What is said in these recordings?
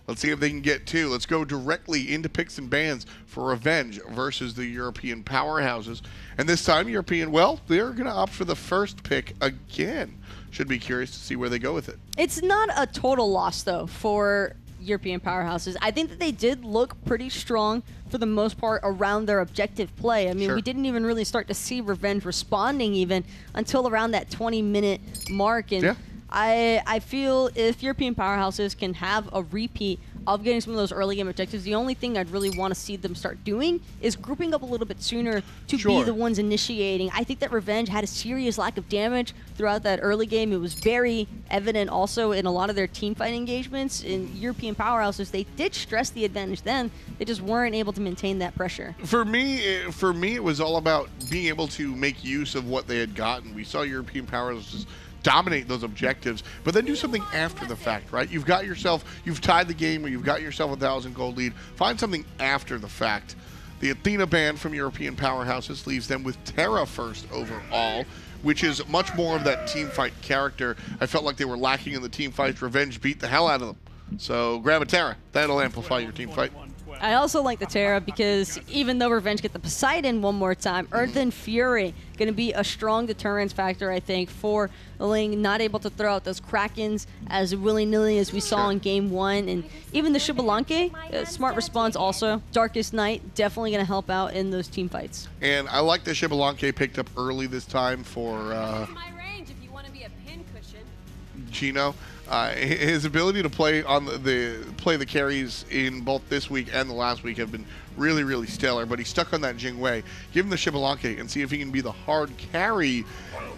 Let's see if they can get 2. Let's go directly into picks and bans for Revenge versus the European Powerhouses. And this time, European, well, they're going to opt for the first pick again. Should be curious to see where they go with it. It's not a total loss, though, for European Powerhouses. I think that they did look pretty strong for the most part around their objective play. I mean, we didn't even really start to see Revenge responding even until around that 20-minute mark. And I feel if European Powerhouses can have a repeat of getting some of those early game objectives, the only thing I'd really want to see them start doing is grouping up a little bit sooner to be the ones initiating. I think that Revenge had a serious lack of damage throughout that early game. It was very evident also in a lot of their team fight engagements. In European Powerhouses, they did stress the advantage then. They just weren't able to maintain that pressure. For me, it was all about being able to make use of what they had gotten. We saw European Powerhouses dominate those objectives, but then do something after the fact, right? You've tied the game, or you've got yourself a 1,000 gold lead. Find something after the fact. The Athena ban from European Powerhouses leaves them with Terra first overall, which is much more of that team fight character. I felt like they were lacking in the team fights. Revenge beat the hell out of them. So grab a Terra. That'll amplify your team fight. I also like the Terra because even though Revenge get the Poseidon one more time, Earth and Fury going to be a strong deterrence factor, I think, for Ling, not able to throw out those Krakens as willy-nilly as we saw in Game 1. And even the Xbalanque, smart response also. Darkest Night, definitely going to help out in those team fights. And I like the Xbalanque picked up early this time for my range if you want to be a pincushion. Gino. His ability to play on the carries in both this week and the last week have been really, really stellar, but he's stuck on that Jingwei. Give him the Xbalanque and see if he can be the hard carry.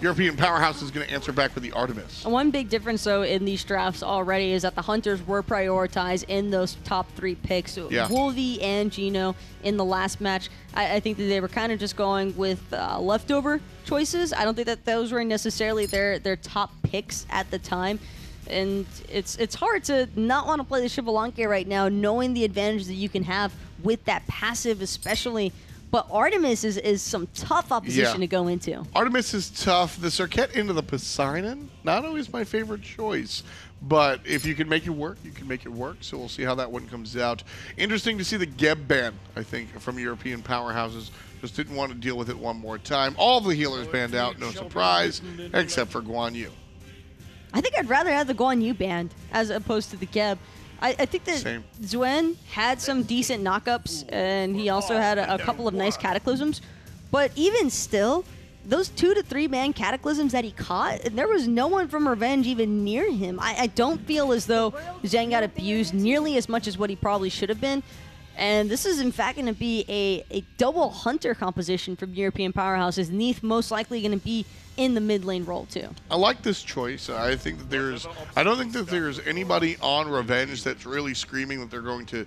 European Powerhouse is going to answer back with the Artemis. One big difference, though, in these drafts already is that the Hunters were prioritized in those top 3 picks. So Woolvie and Gino in the last match, I think that they were kind of just going with leftover choices. I don't think that those were necessarily their top picks at the time. And it's hard to not want to play the Xbalanque right now, knowing the advantage that you can have with that passive especially. But Artemis is some tough opposition to go into. Artemis is tough. The Serqet into the Poseidon, not always my favorite choice. But if you can make it work, you can make it work. So we'll see how that one comes out. Interesting to see the Geb ban, I think, from European Powerhouses. Just didn't want to deal with it one more time. All the healers banned out, no surprise, except for Guan Yu. I think I'd rather have the Guan Yu banned as opposed to the Geb. I think that Xuen had some decent knockups, and he also had a couple of nice cataclysms. But even still, those 2 to 3 man cataclysms that he caught, there was no one from Revenge even near him. I don't feel as though Xuen got abused nearly as much as what he probably should have been. And this is, in fact, going to be a double Hunter composition from European Powerhouses. Neith most likely going to be in the mid lane role, too. I like this choice. I think that I don't think that there's anybody on Revenge that's really screaming that they're going to,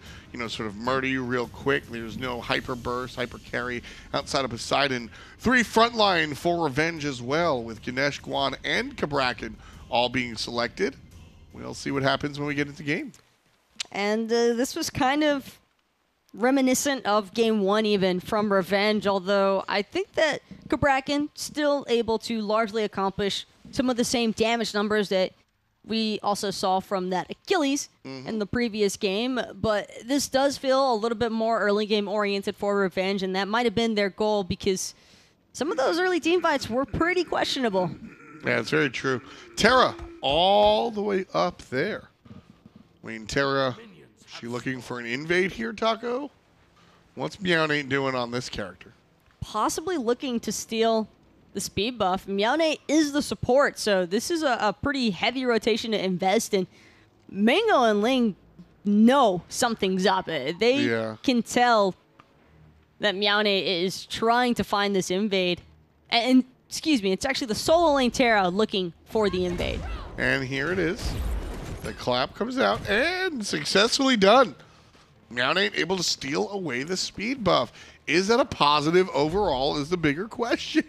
sort of murder you real quick. There's no hyper burst, hyper carry outside of Poseidon. 3 frontline for Revenge as well, with Ganesha, Guan, and Cabrakan all being selected. We'll see what happens when we get into game. And this was kind of reminiscent of Game 1 even from Revenge, although I think that Cabrakan still able to largely accomplish some of the same damage numbers that we also saw from that Achilles in the previous game, but this does feel a little bit more early game oriented for Revenge, and that might have been their goal because some of those early team fights were pretty questionable. Yeah, it's very true. Terra all the way up there. I mean, Terra, she looking for an invade here, Taco? What's Meownaint doing on this character? Possibly looking to steal the speed buff. Meownaint is the support, so this is a pretty heavy rotation to invest in. Mango and Ling know something's up. They can tell that Meownaint is trying to find this invade. And excuse me, it's actually the solo lane Terra looking for the invade. And here it is. The clap comes out and successfully done. Meownaint able to steal away the speed buff. Is that a positive overall is the bigger question.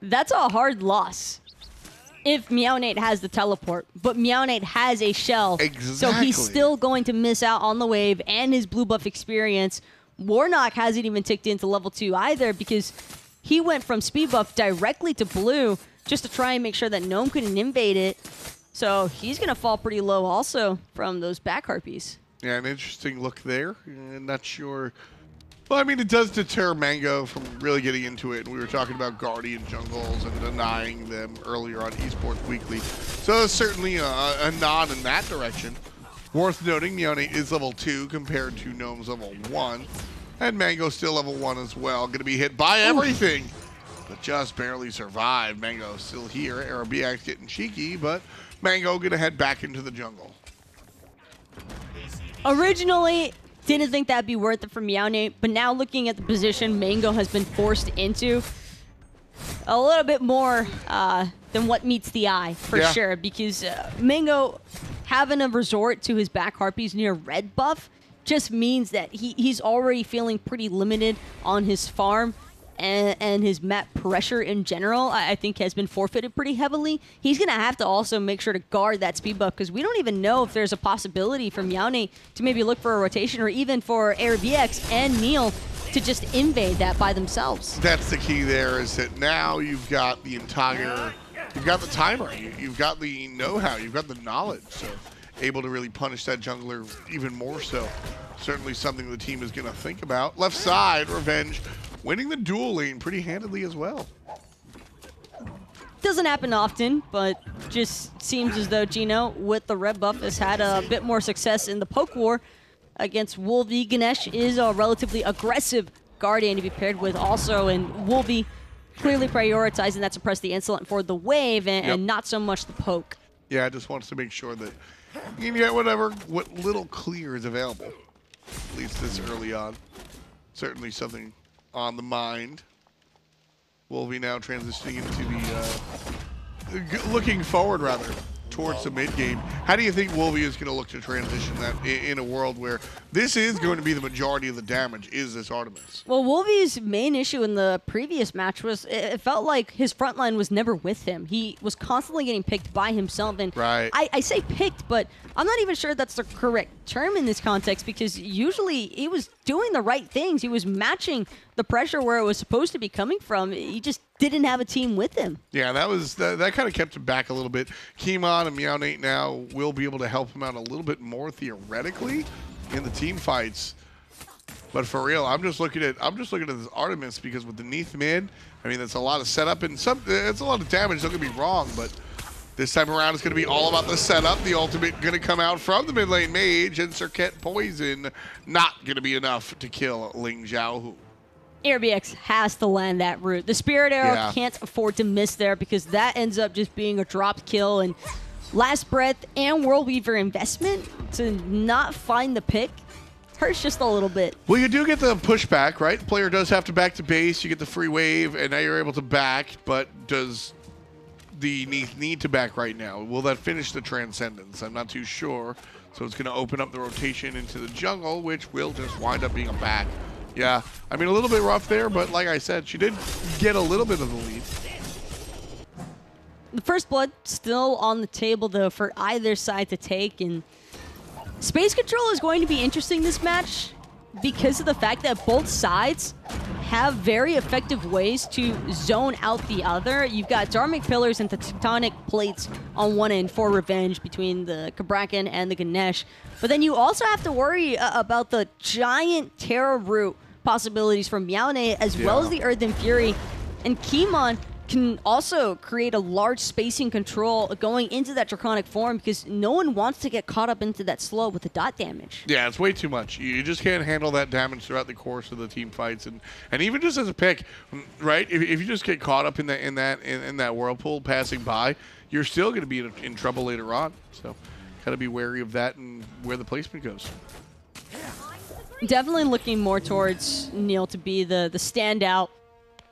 That's a hard loss if Meownaint has the teleport, but Meownaint has a shell. Exactly. So he's still going to miss out on the wave and his blue buff experience. Warnock hasn't even ticked into level 2 either because he went from speed buff directly to blue just to try and make sure that Gnome couldn't invade it. So he's going to fall pretty low also from those back harpies. Yeah, an interesting look there. Not sure. Well, I mean, it does deter Mango from really getting into it. We were talking about Guardian jungles and denying them earlier on Esports Weekly. So there's certainly a nod in that direction. Worth noting, NeiI is level 2 compared to Gnome's level 1. And Mango still level 1 as well. Going to be hit by everything, but just barely survived. Mango still here. Eribiiax getting cheeky, but Mango going to head back into the jungle. Originally, didn't think that'd be worth it for NeiI, but now looking at the position Mango has been forced into, a little bit more than what meets the eye, for sure, because Mango having a resort to his back harpies near red buff just means that he's already feeling pretty limited on his farm, and his map pressure in general, I think, has been forfeited pretty heavily. He's going to have to also make sure to guard that speed buff, because we don't even know if there's a possibility for NeiI to maybe look for a rotation, or even for Eribiiax and NeiI to just invade that by themselves. That's the key there, is that now you've got the entire, you've got the timer, you've got the know-how, you've got the knowledge, so able to really punish that jungler even more so. Certainly something the team is going to think about. Left side, Revenge winning the dual lane pretty handedly as well. Doesn't happen often, but just seems as though Gino, with the red buff, has had a bit more success in the poke war against Woolvie. Ganesha is a relatively aggressive Guardian to be paired with also, and Woolvie clearly prioritizing that suppress the insolent for the wave and not so much the poke. Yeah, just wants to make sure that you can get what little clear is available, at least this early on. Certainly something on the mind. Woolvie now transitioning into the looking forward rather towards the mid game. How do you think Woolvie is going to look to transition that in a world where this is going to be the majority of the damage, is this Artemis? Well, Woolvie's main issue in the previous match was it felt like his front line was never with him. He was constantly getting picked by himself. And I say picked, but I'm not even sure that's the correct term in this context, because usually he was doing the right things. He was matching the pressure where it was supposed to be coming from. He just didn't have a team with him. Yeah, that kind of kept him back a little bit. Keemon and NeiI now will be able to help him out a little bit more theoretically in the team fights. But for real, I'm just looking at this Artemis, because with the Neith mid, I mean, that's a lot of setup and it's a lot of damage, don't get me wrong, but this time around it's going to be all about the setup. The ultimate going to come out from the mid lane mage, and Serqet poison not going to be enough to kill LingXiaoWho. Eribiiax has to land that route. The Spirit Arrow can't afford to miss there, because that ends up just being a dropped kill. And Last Breath and World Weaver investment to not find the pick hurts just a little bit. Well, you do get the pushback, right? The player does have to back to base. You get the free wave, and now you're able to back. But does the Neith need to back right now? Will that finish the Transcendence? I'm not too sure. So it's going to open up the rotation into the jungle, which will just wind up being a back. Yeah, I mean, a little bit rough there, but like I said, she did get a little bit of the lead. The first blood still on the table, though, for either side to take. And space control is going to be interesting this match, because of the fact that both sides have very effective ways to zone out the other. You've got Dharmic Pillars and the Tectonic Plates on one end for Revenge between the Cabrakan and the Ganesha. But then you also have to worry about the giant Terra root possibilities from NeiI, as well as the Earthen Fury. And Keemon can also create a large spacing control going into that Draconic form, because no one wants to get caught up into that slow with the dot damage. Yeah, it's way too much. You just can't handle that damage throughout the course of the team fights, and even just as a pick, right? If you just get caught up in that whirlpool passing by, you're still going to be in trouble later on. So, gotta be wary of that and where the placement goes. Definitely looking more towards NeiI to be the standout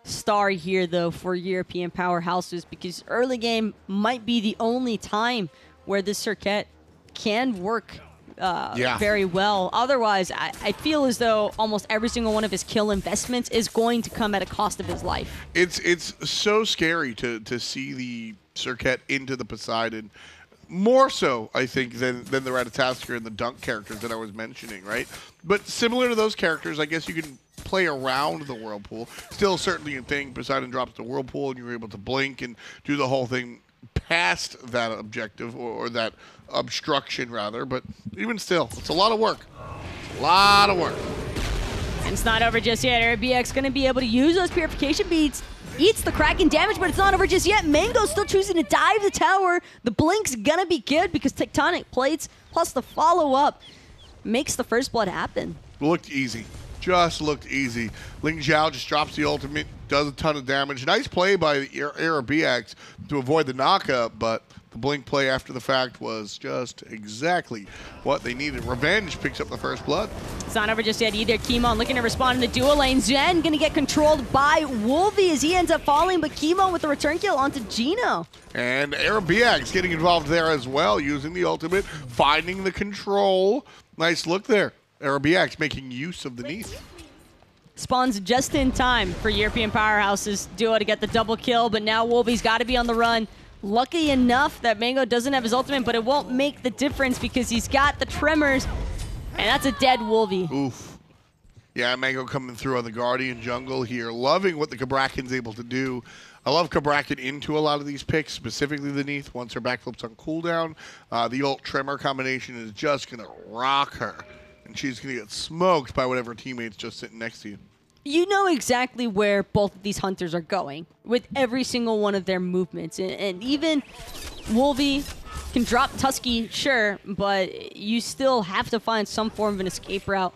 star here, though, for European powerhouses, because early game might be the only time where this Serqet can work very well. Otherwise, I feel as though almost every single one of his kill investments is going to come at a cost of his life. It's so scary to see the Serqet into the Poseidon. More so, I think, than the Ratatasker and the Dunk characters that I was mentioning, right? But similar to those characters, I guess you can play around the Whirlpool. Still certainly a thing. Poseidon drops the Whirlpool, and you're able to blink and do the whole thing past that objective or that obstruction rather, but even still, it's a lot of work. It's a lot of work. And it's not over just yet. Eribiiax going to be able to use those purification beads. Eats the Kraken damage, but it's not over just yet. Mango still choosing to dive the tower. The blink's gonna be good because tectonic plates plus the follow-up makes the first blood happen. Looked easy. Just looked easy. LingXiao just drops the ultimate, does a ton of damage. Nice play by Eribiiax to avoid the knockup, but the blink play after the fact was just exactly what they needed. Revenge picks up the first blood. It's not over just yet either. Kimon looking to respond in the dual lane. Zen going to get controlled by Woolvie as he ends up falling, but Kimon with the return kill onto Gino. And Eribiiax getting involved there as well, using the ultimate, finding the control. Nice look there. Eribiiax making use of the Neith. Spawns just in time for European Powerhouses duo to get the double kill, but now Woolvie's got to be on the run. Lucky enough that Mango doesn't have his ultimate, but it won't make the difference because he's got the tremors, and that's a dead Woolvie. Oof. Yeah, Mango coming through on the Guardian jungle here. Loving what the Cabrakan's able to do. I love Cabrakan into a lot of these picks, specifically the Neith. Once her backflip's on cooldown, the ult tremor combination is just going to rock her, and she's going to get smoked by whatever teammate's just sitting next to you. You know exactly where both of these hunters are going with every single one of their movements. And even Woolvie can drop Tusky, sure, but you still have to find some form of an escape route.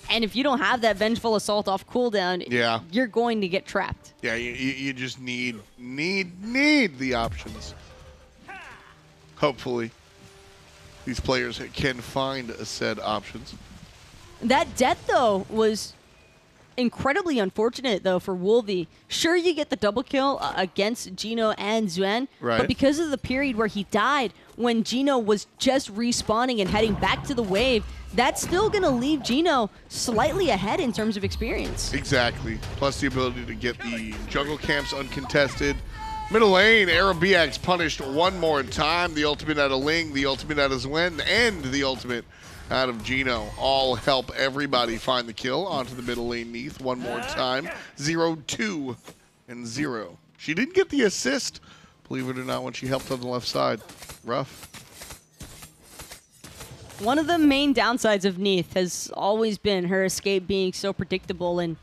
And if you don't have that Vengeful Assault off cooldown, yeah, you're going to get trapped. Yeah, you just need the options. Hopefully, these players can find said options. That death, though, was incredibly unfortunate, though, for Woolvie. Sure, you get the double kill against Gino and Xuen, right, but because of the period where he died, when Gino was just respawning and heading back to the wave, that's still going to leave Gino slightly ahead in terms of experience. Exactly. Plus the ability to get the jungle camps uncontested. Middle lane, Eribiiax punished one more time. The ultimate out of Ling, the ultimate out of Xuen, and the ultimate out of Gino. All help everybody find the kill onto the middle lane Neith one more time. 0, 2, and 0. She didn't get the assist, believe it or not, when she helped on the left side. Rough. One of the main downsides of Neith has always been her escape being so predictable, and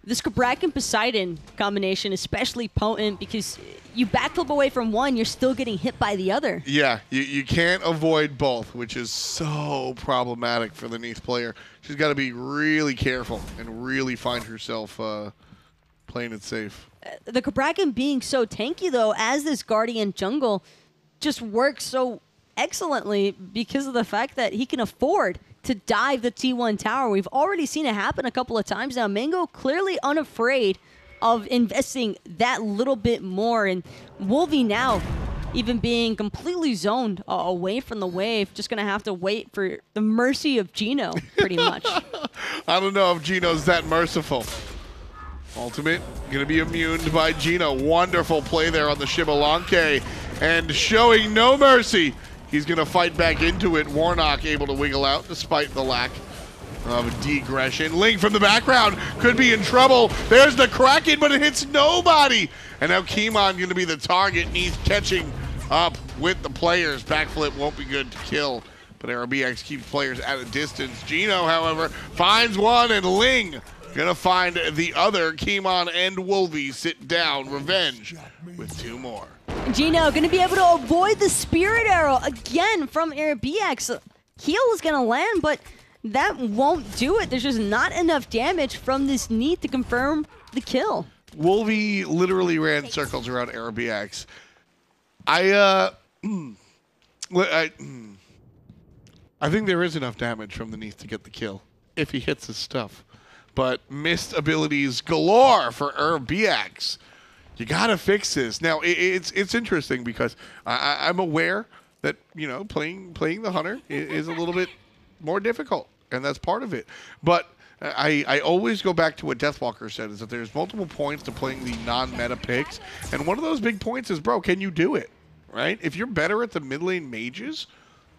this Cabrakan Poseidon combination is especially potent because you backflip away from one, you're still getting hit by the other. Yeah, you can't avoid both, which is so problematic for the Neith player. She's got to be really careful and really find herself playing it safe. The Cabrakan being so tanky, though, as this Guardian jungle, just works so excellently because of the fact that he can afford to dive the T1 tower. We've already seen it happen a couple of times now. Mango clearly unafraid of investing that little bit more, and Woolvie now even being completely zoned away from the wave, just gonna have to wait for the mercy of Gino, pretty much. I don't know if Gino's that merciful. Ultimate gonna be immune by Gino. Wonderful play there on the Xbalanque, and showing no mercy. He's going to fight back into it. Warnock able to wiggle out despite the lack of degression. Ling from the background could be in trouble. There's the Kraken, but it hits nobody. And now Kimon going to be the target. Neith catching up with the players. Backflip won't be good to kill, but Eribiiax keeps players at a distance. Gino, however, finds one, and Ling going to find the other. Kimon and Woolvie sit down. Revenge with 2 more. Gino going to be able to avoid the Spirit Arrow again from Eribiiax. Heal is going to land, but that won't do it. There's just not enough damage from this Neith to confirm the kill. Woolvie literally ran circles around Eribiiax. I think there is enough damage from the Neith to get the kill if he hits his stuff. But missed abilities galore for Eribiiax. You gotta fix this. Now it's interesting because I'm aware that, you know, playing the hunter is a little bit more difficult, and that's part of it. But I always go back to what Deathwalker said, is that there's multiple points to playing the non-meta picks, and one of those big points is, bro, can you do it? Right? If you're better at the mid lane mages,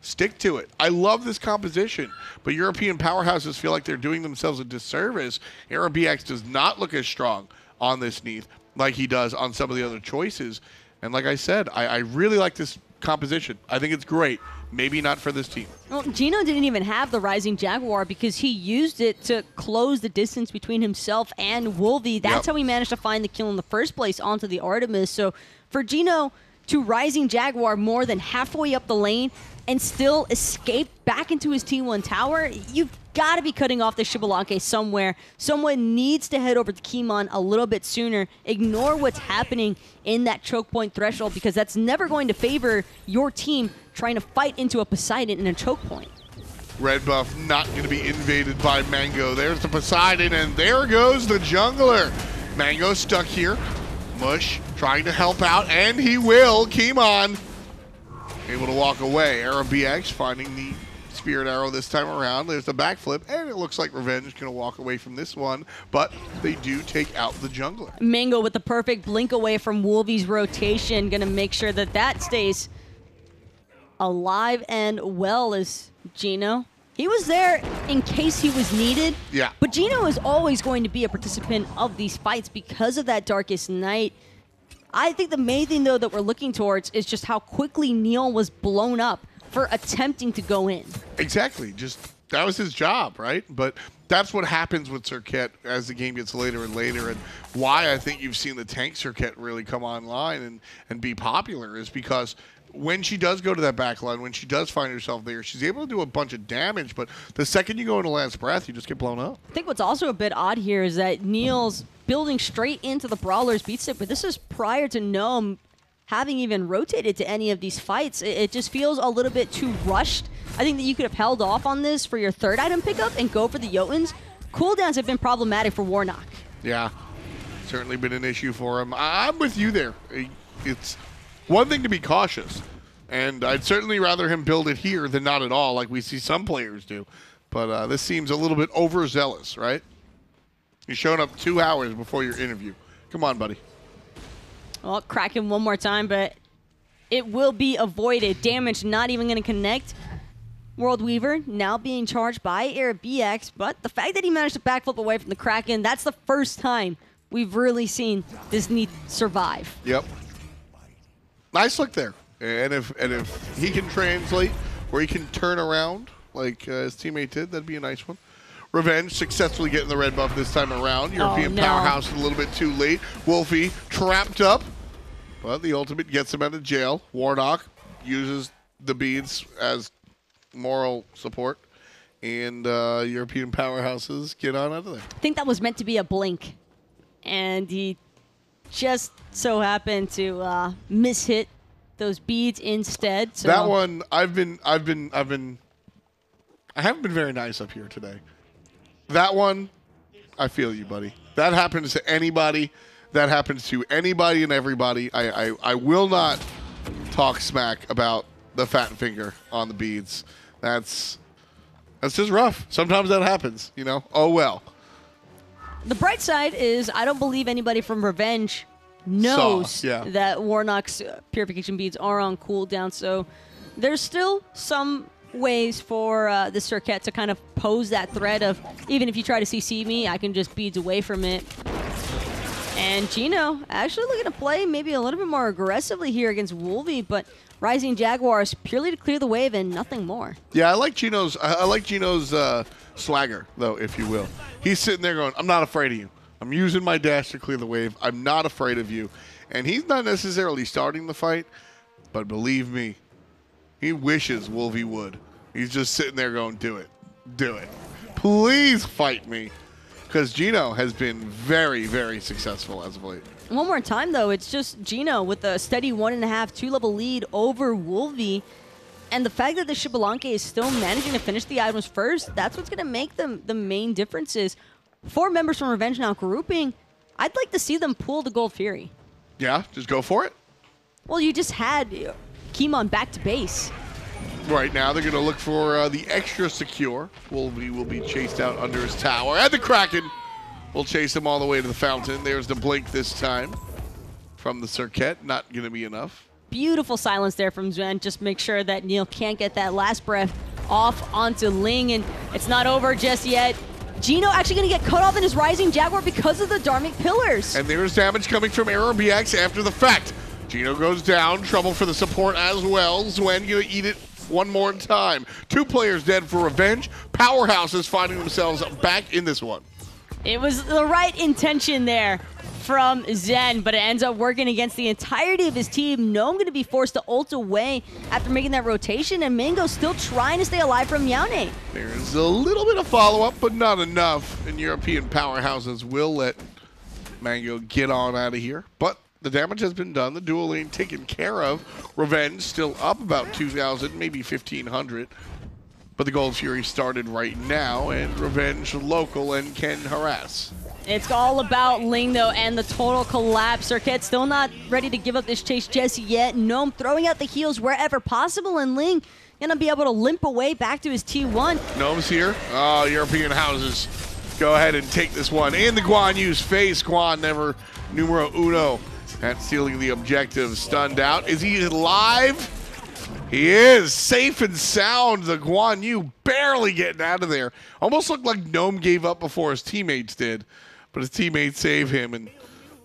stick to it. I love this composition, but European powerhouses feel like they're doing themselves a disservice. Eribiiax does not look as strong on this Neith like he does on some of the other choices. And like I said, I really like this composition. I think it's great. Maybe not for this team. Well, Gino didn't even have the Rising Jaguar because he used it to close the distance between himself and Woolvie. That's how he managed to find the kill in the first place onto the Artemis. So for Gino to Rising Jaguar more than halfway up the lane and still escape back into his T1 tower, you've got to be cutting off the Xbalanque somewhere. Someone needs to head over to Kimon a little bit sooner. Ignore what's happening in that choke point threshold because that's never going to favor your team trying to fight into a Poseidon in a choke point. Red buff not going to be invaded by Mango. There's the Poseidon, and there goes the jungler. Mango stuck here. Mush trying to help out, and he will. Kimon able to walk away. Eribiiax finding the Spirit Arrow this time around. There's the backflip, and it looks like Revenge is going to walk away from this one, but they do take out the jungler. Mango with the perfect blink away from Woolvie's rotation, going to make sure that that stays alive and well as Gino. He was there in case he was needed. Yeah. But Gino is always going to be a participant of these fights because of that Darkest Night. I think the main thing, though, that we're looking towards is just how quickly Neil was blown up for attempting to go in. Exactly. Just that was his job, right? But that's what happens with Serqet as the game gets later and later, and why I think you've seen the tank Serqet really come online and be popular is because when she does go to that back line, when she does find herself there, she's able to do a bunch of damage, but the second you go into last breath, you just get blown up. I think what's also a bit odd here is that Neil's building straight into the Brawler's beat stick, but this is prior to Gnome having even rotated to any of these fights. It just feels a little bit too rushed. I think that you could have held off on this for your third item pickup and go for the Jotuns. Cooldowns have been problematic for Warnock. Yeah, certainly been an issue for him. I'm with you there. It's one thing to be cautious, and I'd certainly rather him build it here than not at all, like we see some players do. But this seems a little bit overzealous, right? You're showing up 2 hours before your interview. Come on, buddy. Well, crack him one more time, but it will be avoided. Damage not even going to connect. World Weaver now being charged by Eribiiax, but the fact that he managed to backflip away from the Kraken, that's the first time we've really seen this Neith survive. Yep. Nice look there. And if he can translate or he can turn around like his teammate did, that'd be a nice one. Revenge successfully getting the red buff this time around. European Powerhouse a little bit too late. Woolvie trapped up, but the ultimate gets him out of jail. Warnock uses the beads as moral support, and European Powerhouses get on out of there. I think that was meant to be a blink, and he just so happened to mishit those beads instead. So that one, I haven't been very nice up here today. That one, I feel you, buddy. That happens to anybody. That happens to anybody and everybody. I will not talk smack about the fat finger on the beads. That's just rough. Sometimes that happens, you know. Oh well. The bright side is I don't believe anybody from Revenge knows that Warnock's purification beads are on cooldown. So there's still some ways for the Serqet to kind of pose that threat of, even if you try to CC me, I can just beads away from it. And Gino actually looking to play maybe a little bit more aggressively here against Woolvie, but Rising Jaguars purely to clear the wave and nothing more. Yeah, I like Gino's swagger, though, if you will. He's sitting there going, I'm not afraid of you. I'm using my dash to clear the wave. I'm not afraid of you. And he's not necessarily starting the fight, but believe me, he wishes Woolvie would. He's just sitting there going, do it. Do it. Please fight me. Because Gino has been very, very successful as of late. One more time, though, it's just Gino with a steady 1.5, 2-level lead over Woolvie. And the fact that the Xbalanque is still managing to finish the items first, that's what's going to make them the main differences. 4 members from Revenge now grouping. I'd like to see them pull the Gold Fury. Yeah, just go for it. Well, you just had Kimon back to base. Right now, they're going to look for the extra secure. Woolvie will be chased out under his tower. And the Kraken will chase him all the way to the fountain. There's the blink this time from the Serqet. Not going to be enough. Beautiful silence there from Zwen. Just make sure that Neil can't get that last breath off onto Ling. And it's not over just yet. Gino actually going to get cut off in his Rising Jaguar because of the Dharmic Pillars. And there's damage coming from Eribiiax after the fact. Gino goes down. Trouble for the support as well. Xuen gonna eat it one more time. 2 players dead for Revenge. Powerhouses finding themselves back in this one. It was the right intention there from Zen, but it ends up working against the entirety of his team. Gnome going to be forced to ult away after making that rotation, and Mango still trying to stay alive from Yaone. There's a little bit of follow-up, but not enough. And European Powerhouses will let Mango get on out of here. But the damage has been done. The dual lane taken care of. Revenge still up about 2,000, maybe 1,500. But the Gold Fury started right now, and Revenge local and can harass. It's all about Ling, though, and the total collapse. Serqet still not ready to give up this chase just yet. Gnome throwing out the heals wherever possible, and Ling gonna be able to limp away back to his T1. Gnome's here. Oh, European houses. Go ahead and take this one. In the Guan Yu's face. Guan never numero uno at stealing the objective. Stunned out. Is he alive? He is safe and sound. The Guan Yu barely getting out of there. Almost looked like Gnome gave up before his teammates did. But his teammates save him, and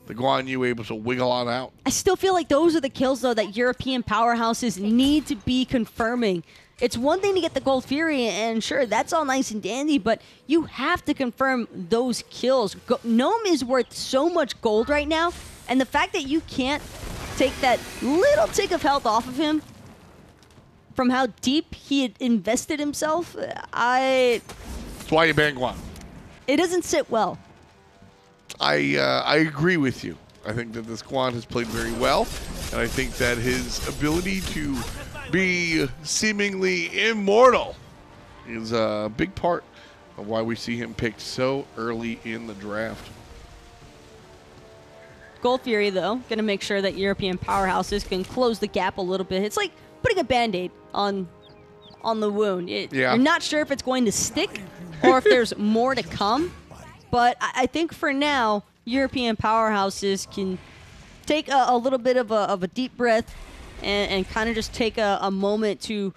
the Guan Yu able to wiggle on out. I still feel like those are the kills, though, that European Powerhouses need to be confirming. It's one thing to get the Gold Fury, and sure, that's all nice and dandy, but you have to confirm those kills. Gnome is worth so much gold right now, and the fact that you can't take that little tick of health off of him from how deep he had invested himself, That's why you ban Guan. It doesn't sit well. I agree with you. I think that this Guan has played very well, and I think that his ability to be seemingly immortal is a big part of why we see him picked so early in the draft. Gold Fury, though, going to make sure that European Powerhouses can close the gap a little bit. It's like putting a Band-Aid on the wound. You're not sure if it's going to stick or if there's more to come. But I think for now, European Powerhouses can take a little bit of a deep breath and kind of just take a moment to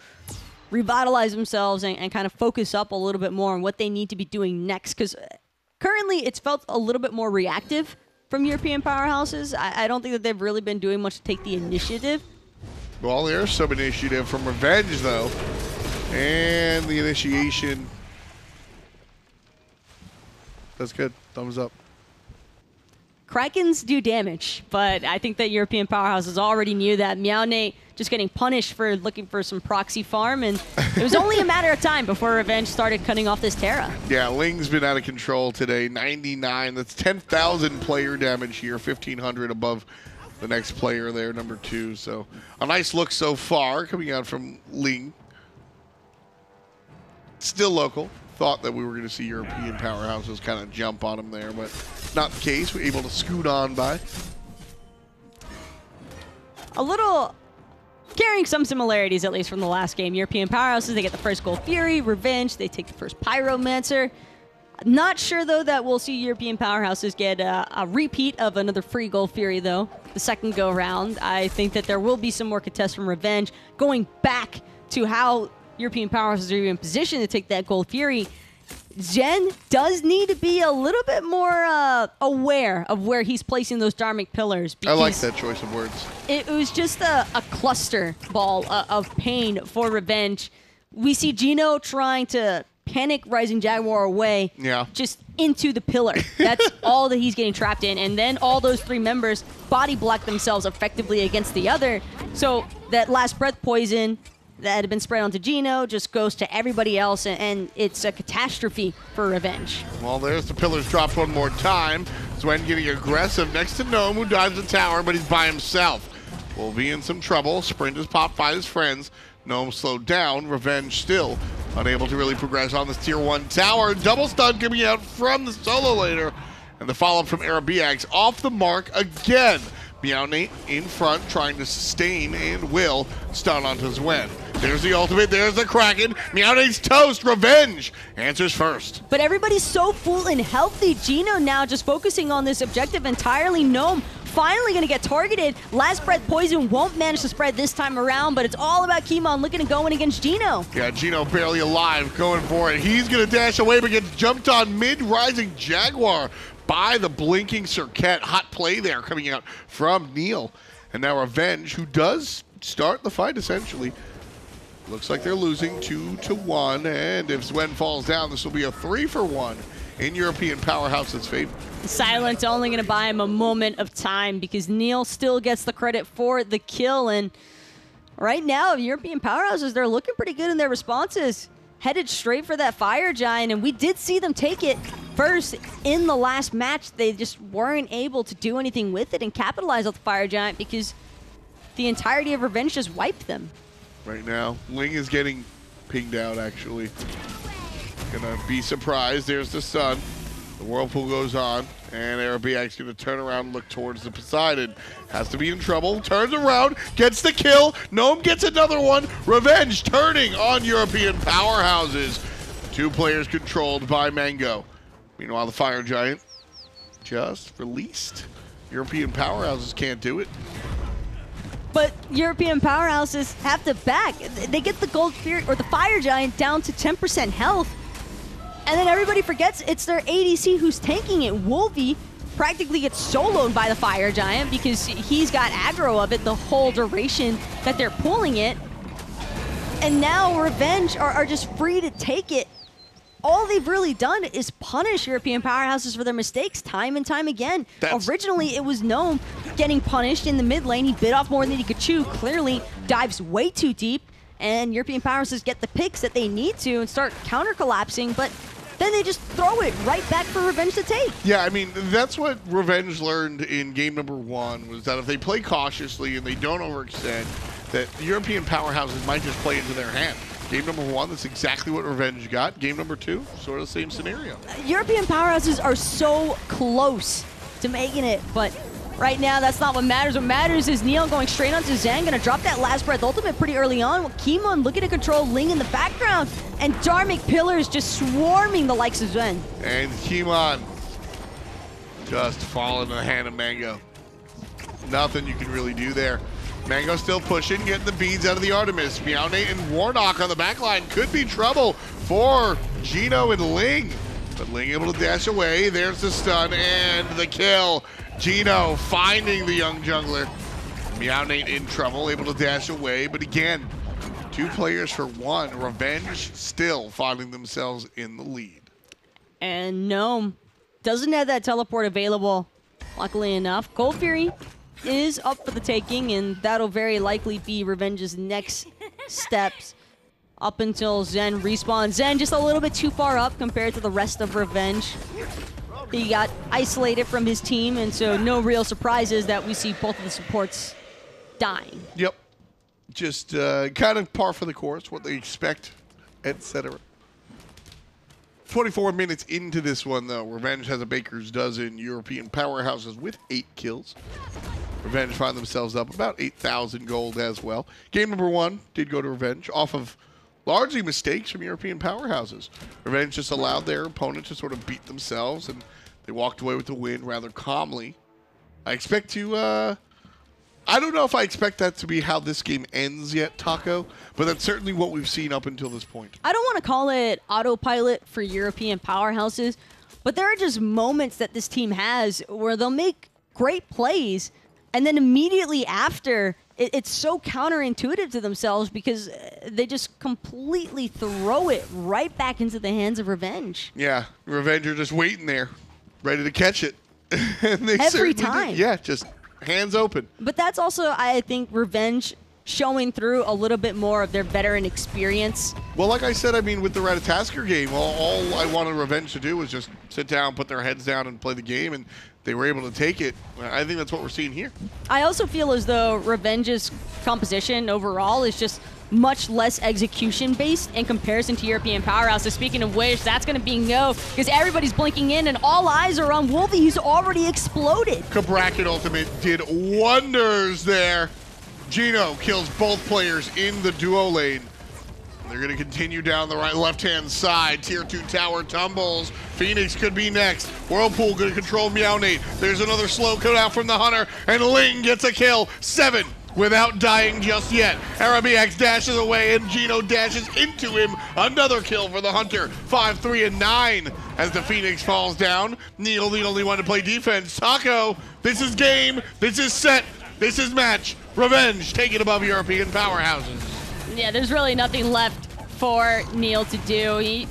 revitalize themselves and kind of focus up a little bit more on what they need to be doing next. Because currently, it's felt a little bit more reactive from European Powerhouses. I don't think that they've really been doing much to take the initiative. Well, there's some initiative from Revenge, though. And the initiation. That's good. Thumbs up. Krakens do damage, but I think that European Powerhouses already knew that. Meowne just getting punished for looking for some proxy farm, and it was only a matter of time before Revenge started cutting off this Terra. Yeah, Ling's been out of control today. 99. That's 10,000 player damage here. 1,500 above the next player there, number 2. So a nice look so far coming out from Ling. Still local. Thought that we were going to see European Powerhouses kind of jump on him there, but not the case. We're able to scoot on by. A little carrying some similarities, at least from the last game. European Powerhouses, they get the first Gold Fury. Revenge, they take the first Pyromancer. Not sure, though, that we'll see European Powerhouses get a repeat of another free Gold Fury, though, the second go-round. I think that there will be some more contests from Revenge. Going back to how European Powerhouses are even positioned to take that Gold Fury, Zen does need to be a little bit more aware of where he's placing those Dharmic Pillars. I like that choice of words. It was just a cluster ball of pain for Revenge. We see Gino trying to panic Rising Jaguar away, just into the pillar. That's all that he's getting trapped in. And then all those 3 members body block themselves effectively against the other. So that last breath poison that had been spread onto Gino just goes to everybody else, and it's a catastrophe for Revenge. Well, there's the pillars dropped one more time. Xuen getting aggressive next to Gnome, who dives the tower, but he's by himself. Will be in some trouble. Sprint is popped by his friends. Gnome slowed down. Revenge still unable to really progress on this tier 1 tower. Double stun coming out from the solo laner. And the follow-up from Eribiiax off the mark again. Meowne in front, trying to sustain, and will stun onto Xuen. There's the ultimate, there's the Kraken. Meowne's toast, Revenge answers first. But everybody's so full and healthy. Gino now just focusing on this objective entirely. Gnome finally going to get targeted. Last breath poison won't manage to spread this time around, but it's all about Kimon looking to go in against Gino. Yeah, Gino barely alive, going for it. He's going to dash away, but gets jumped on mid-Rising Jaguar by the blinking Serqet. Hot play there coming out from Neil. And now Revenge, who does start the fight essentially. Looks like they're losing 2-1, and if Xwen falls down, this will be a 3-for-1 in European Powerhouse's favor. Silence only going to buy him a moment of time because Neil still gets the credit for the kill. And right now, European Powerhouses, they're looking pretty good in their responses. Headed straight for that Fire Giant, and we did see them take it first in the last match. They just weren't able to do anything with it and capitalize on the Fire Giant because the entirety of Revenge just wiped them. Right now, Ling is getting pinged out, actually. Gonna be surprised. There's the sun. The Whirlpool goes on, and Eribiiax gonna turn around and look towards the Poseidon. Has to be in trouble. Turns around, gets the kill. Gnome gets another one. Revenge turning on European Powerhouses. 2 players controlled by Mango. Meanwhile, the Fire Giant just released. European Powerhouses can't do it. But European Powerhouses have to back. They get the Gold Fury or the Fire Giant down to 10% health. And then everybody forgets it's their ADC who's tanking it. Woolvie practically gets soloed by the Fire Giant because he's got aggro of it the whole duration that they're pulling it. And now Revenge are just free to take it. All they've really done is punish European Powerhouses for their mistakes time and time again. Originally, it was Gnome getting punished in the mid lane. He bit off more than he could chew, clearly dives way too deep, and European Powerhouses get the picks that they need to and start counter-collapsing, but then they just throw it right back for Revenge to take. Yeah, I mean, that's what Revenge learned in game number 1, was that if they play cautiously and they don't overextend, that the European Powerhouses might just play into their hand. Game number 1, that's exactly what Revenge got. Game number 2, sort of the same scenario. European Powerhouses are so close to making it, but right now that's not what matters. What matters is Neil going straight onto Zhang, gonna drop that last breath ultimate pretty early on. Kimon looking to control Ling in the background, and Dharmic Pillars just swarming the likes of Zhen. And Kimon just falling in the hand of Mango. Nothing you can really do there. Mango still pushing, getting the beads out of the Artemis. Meownae and Warnock on the back line could be trouble for Gino and Ling. But Ling able to dash away. There's the stun and the kill. Gino finding the young jungler. Meownae in trouble, able to dash away. But again, 2 players for 1. Revenge still finding themselves in the lead. And Gnome doesn't have that teleport available, luckily enough. Gold Fury is up for the taking, and that'll very likely be Revenge's next steps up until Zen respawns. Zen just a little bit too far up compared to the rest of Revenge. He got isolated from his team, and so no real surprises that we see both of the supports dying. Yep. Just kind of par for the course, what they expect, etc. 24 minutes into this one, though. Revenge has a baker's dozen. European Powerhouses with 8 kills. Revenge find themselves up about 8,000 gold as well. Game number 1 did go to Revenge off of largely mistakes from European Powerhouses. Revenge just allowed their opponent to sort of beat themselves, and they walked away with the win rather calmly. I expect to, I don't know if I expect that to be how this game ends yet, Taco, but that's certainly what we've seen up until this point. I don't want to call it autopilot for European Powerhouses, but there are just moments that this team has where they'll make great plays, and then immediately after, it's so counterintuitive to themselves because they just completely throw it right back into the hands of Revenge. Yeah, Revenge are just waiting there, ready to catch it. And they every time. Yeah, just hands open. But that's also, I think, Revenge showing through a little bit more of their veteran experience. Well, like I said, I mean, with the Ratatasker game, all I wanted Revenge to do was just sit down, put their heads down, and play the game, and they were able to take it. I think that's what we're seeing here. I also feel as though Revenge's composition overall is just much less execution-based in comparison to European Powerhouses. Speaking of which, that's going to be no, because everybody's blinking in, and all eyes are on Woolvie, who's already exploded. Cabrakan ultimate did wonders there. Gino kills both players in the duo lane. They're going to continue down the left-hand side. Tier 2 tower tumbles. Phoenix could be next. Whirlpool going to control Meownae. There's another slow cut out from the Hunter, and Ling gets a kill. 7 without dying just yet. Eribiiax dashes away, and Gino dashes into him. Another kill for the Hunter. 5, 3, and 9 as the Phoenix falls down. Neil, the only one to play defense. Taco, this is game. This is set. This is match. Revenge, take it above European powerhouses. Yeah, there's really nothing left for Neil to do. He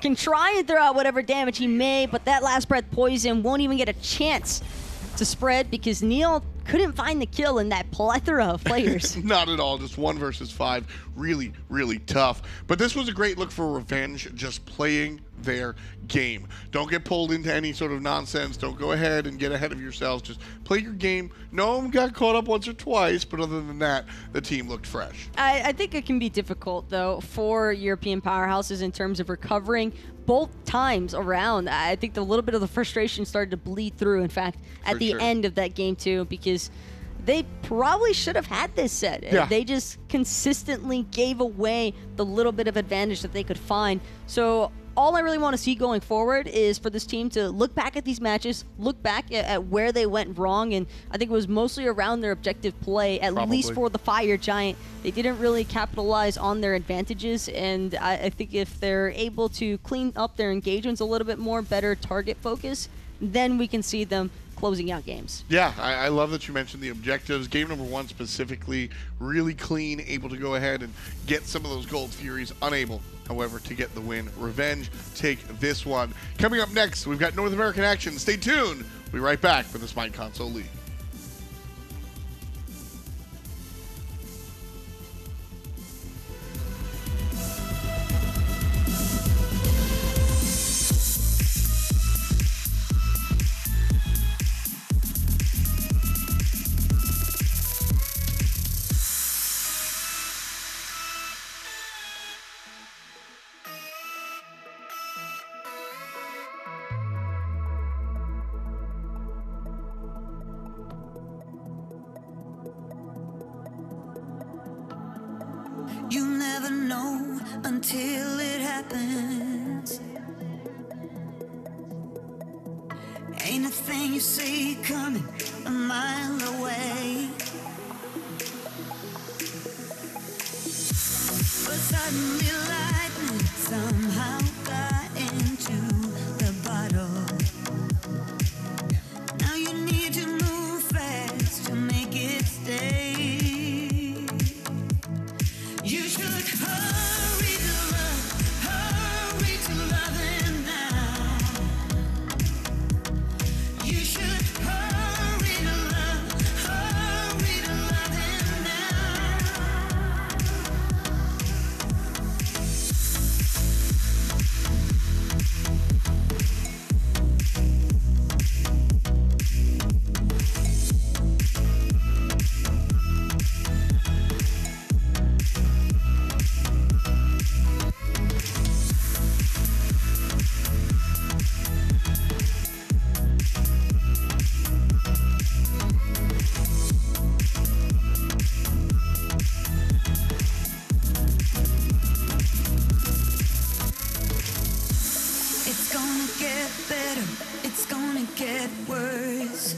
can try and throw out whatever damage he may, but that last breath poison won't even get a chance to spread because Neil couldn't find the kill in that plethora of players. Not at all, just 1 versus 5. Really, really tough. But this was a great look for Revenge, just playing their game. Don't get pulled into any sort of nonsense. Don't go ahead and get ahead of yourselves. Just play your game. Gnome got caught up once or twice, but other than that, the team looked fresh. I think it can be difficult, though, for European powerhouses in terms of recovering both times around. I think the little bit of the frustration started to bleed through, in fact, at the end of that game, too, because they probably should have had this set. Yeah. They just consistently gave away the little bit of advantage that they could find. So all I really want to see going forward is for this team to look back at these matches, look back at where they went wrong, and I think it was mostly around their objective play, at least for the Fire Giant. They didn't really capitalize on their advantages, and I think if they're able to clean up their engagements a little bit more, better target focus, then we can see them closing out games. Yeah, I love that you mentioned the objectives. Game number 1 specifically, really clean, able to go ahead and get some of those Gold Furies, unable, however, to get the win. Revenge take this one. Coming up next, we've got North American action. Stay tuned. We'll be right back for the Smite Console League. You never know until it happens. Ain't a thing you see coming a mile away. But suddenly lightning somehow got into the bottle. Now you need to move fast to make it stay. You should hurry to love him now. You should hurry to love him now. It's gonna get better, it's gonna get worse.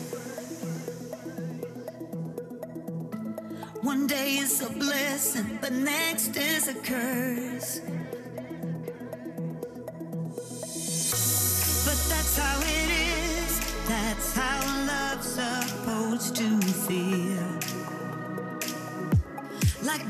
One day is a blessing, the next is a curse. But that's how it is, that's how love's supposed to feel. Like